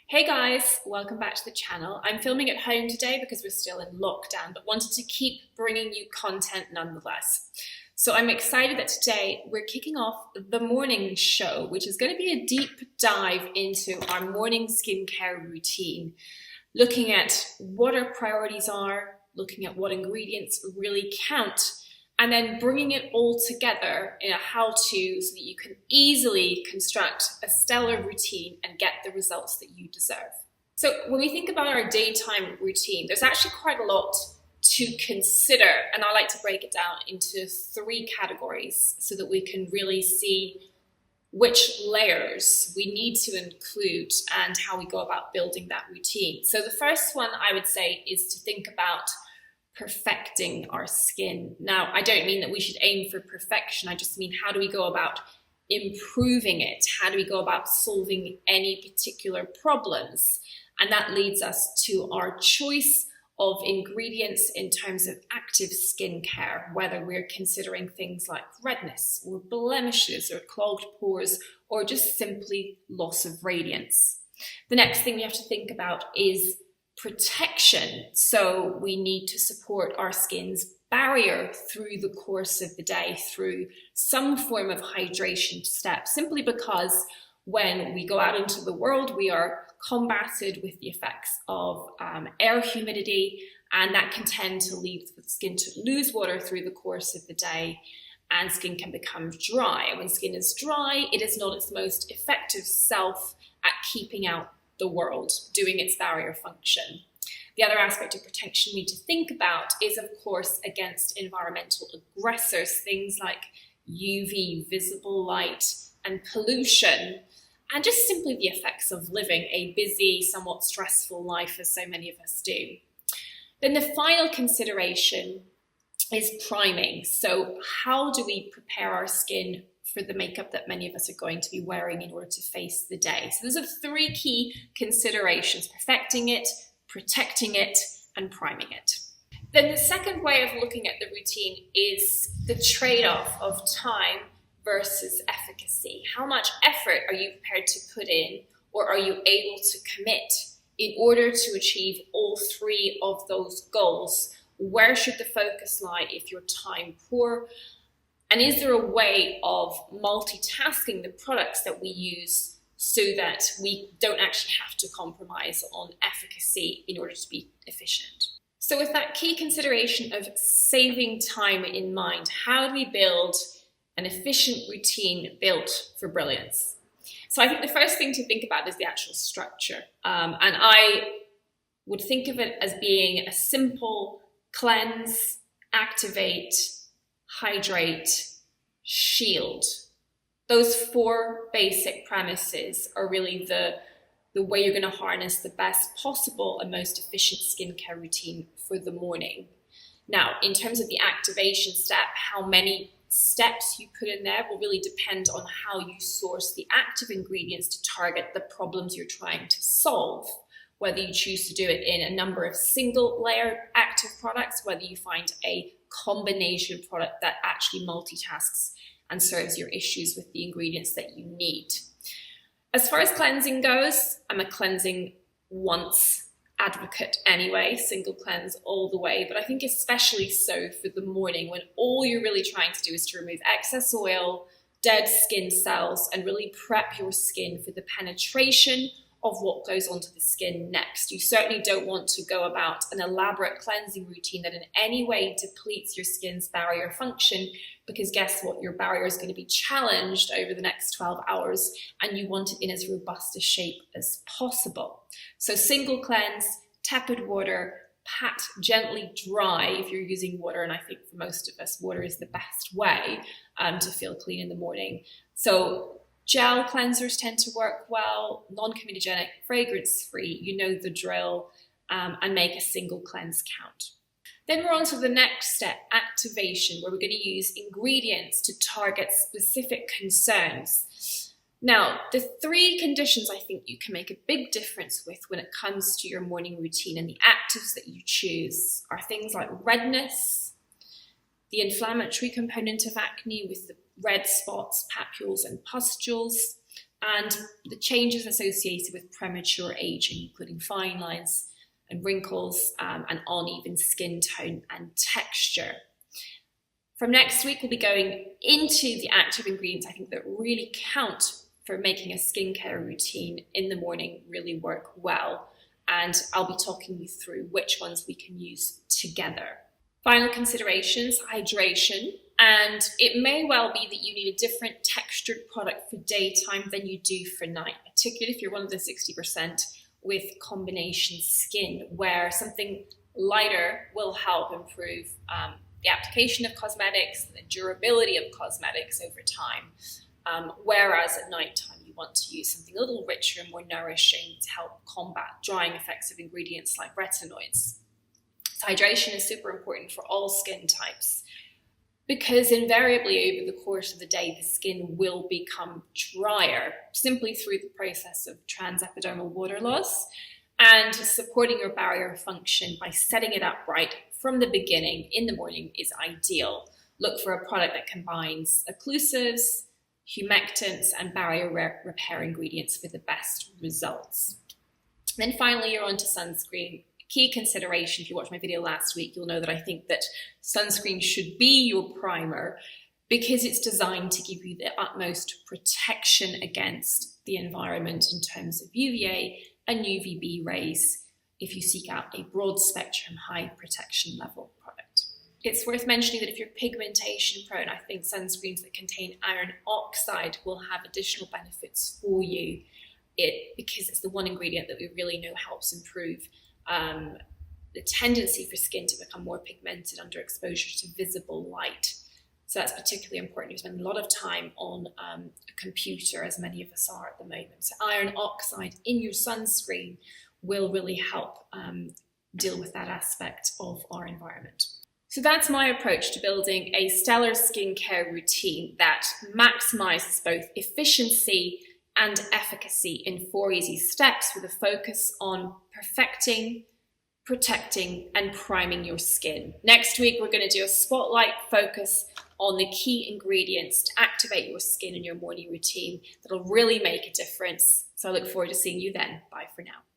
Hey guys, welcome back to the channel. I'm filming at home today because we're still in lockdown, but wanted to keep bringing you content nonetheless. So I'm excited that today we're kicking off the morning show, which is going to be a deep dive into our morning skincare routine, looking at what our priorities are, looking at what ingredients really count, and then bringing it all together in a how-to so that you can easily construct a stellar routine and get the results that you deserve. So when we think about our daytime routine, there's actually quite a lot to consider, and I like to break it down into 3 categories so that we can really see which layers we need to include and how we go about building that routine. So the first one I would say is to think about perfecting our skin. Now, I don't mean that we should aim for perfection. I just mean, how do we go about improving it? How do we go about solving any particular problems? And that leads us to our choice of ingredients in terms of active skincare, whether we're considering things like redness or blemishes or clogged pores or just simply loss of radiance. The next thing we have to think about is protection. So we need to support our skin's barrier through the course of the day through some form of hydration step, simply because when we go out into the world, we are combated with the effects of air humidity, and that can tend to lead the skin to lose water through the course of the day, and skin can become dry. And when skin is dry, it is not its most effective self at keeping out the world, doing its barrier function. The other aspect of protection we need to think about is, of course, against environmental aggressors, things like UV, visible light, and pollution, and just simply the effects of living a busy, somewhat stressful life, as so many of us do. Then the final consideration is priming. So how do we prepare our skin for the makeup that many of us are going to be wearing in order to face the day? So those are 3 key considerations: perfecting it, protecting it, and priming it. Then the second way of looking at the routine is the trade-off of time versus efficacy. How much effort are you prepared to put in, or are you able to commit in order to achieve all 3 of those goals? Where should the focus lie if you're time poor? And is there a way of multitasking the products that we use so that we don't actually have to compromise on efficacy in order to be efficient? So with that key consideration of saving time in mind, how do we build an efficient routine built for brilliance? So I think the first thing to think about is the actual structure. And I would think of it as being a simple cleanse, activate, hydrate, shield. Those 4 basic premises are really the way you're going to harness the best possible and most efficient skincare routine for the morning. Now, in terms of the activation step, how many steps you put in there will really depend on how you source the active ingredients to target the problems you're trying to solve. Whether you choose to do it in a number of single layer active products, whether you find a combination product that actually multitasks and serves your issues with the ingredients that you need. As far as cleansing goes, I'm a cleansing once advocate anyway, single cleanse all the way, but I think especially so for the morning when all you're really trying to do is to remove excess oil, dead skin cells, and really prep your skin for the penetration of what goes onto the skin next. You certainly don't want to go about an elaborate cleansing routine that in any way depletes your skin's barrier function, because guess what? Your barrier is going to be challenged over the next 12 hours and you want it in as robust a shape as possible. So single cleanse, tepid water, pat gently dry if you're using water, and I think for most of us, water is the best way to feel clean in the morning. So gel cleansers tend to work well, non-comedogenic, fragrance-free, you know the drill, and make a single cleanse count. Then we're on to the next step, activation, where we're going to use ingredients to target specific concerns. Now, the 3 conditions I think you can make a big difference with when it comes to your morning routine and the actives that you choose are things like redness, the inflammatory component of acne with the red spots, papules, and pustules, and the changes associated with premature aging, including fine lines and wrinkles and uneven skin tone and texture. From next week, we'll be going into the active ingredients I think that really count for making a skincare routine in the morning really work well. And I'll be talking you through which ones we can use together. Final considerations, hydration. And it may well be that you need a different textured product for daytime than you do for night, particularly if you're one of the 60% with combination skin, where something lighter will help improve the application of cosmetics, the durability of cosmetics over time. Whereas at nighttime, you want to use something a little richer and more nourishing to help combat drying effects of ingredients like retinoids. So hydration is super important for all skin types, because invariably over the course of the day, the skin will become drier simply through the process of transepidermal water loss, and supporting your barrier function by setting it up right from the beginning in the morning is ideal. Look for a product that combines occlusives, humectants, and barrier repair ingredients for the best results. Then finally, you're on to sunscreen. Key consideration, if you watched my video last week, you'll know that I think that sunscreen should be your primer because it's designed to give you the utmost protection against the environment in terms of UVA and UVB rays if you seek out a broad spectrum, high protection level product. It's worth mentioning that if you're pigmentation prone, I think sunscreens that contain iron oxide will have additional benefits for you because it's the one ingredient that we really know helps improve the tendency for skin to become more pigmented under exposure to visible light. So that's particularly important. You spend a lot of time on a computer, as many of us are at the moment. So iron oxide in your sunscreen will really help deal with that aspect of our environment. So that's my approach to building a stellar skincare routine that maximizes both efficiency and efficacy in 4 easy steps with a focus on perfecting, protecting, and priming your skin. Next week, we're going to do a spotlight focus on the key ingredients to activate your skin in your morning routine that'll really make a difference. So I look forward to seeing you then. Bye for now.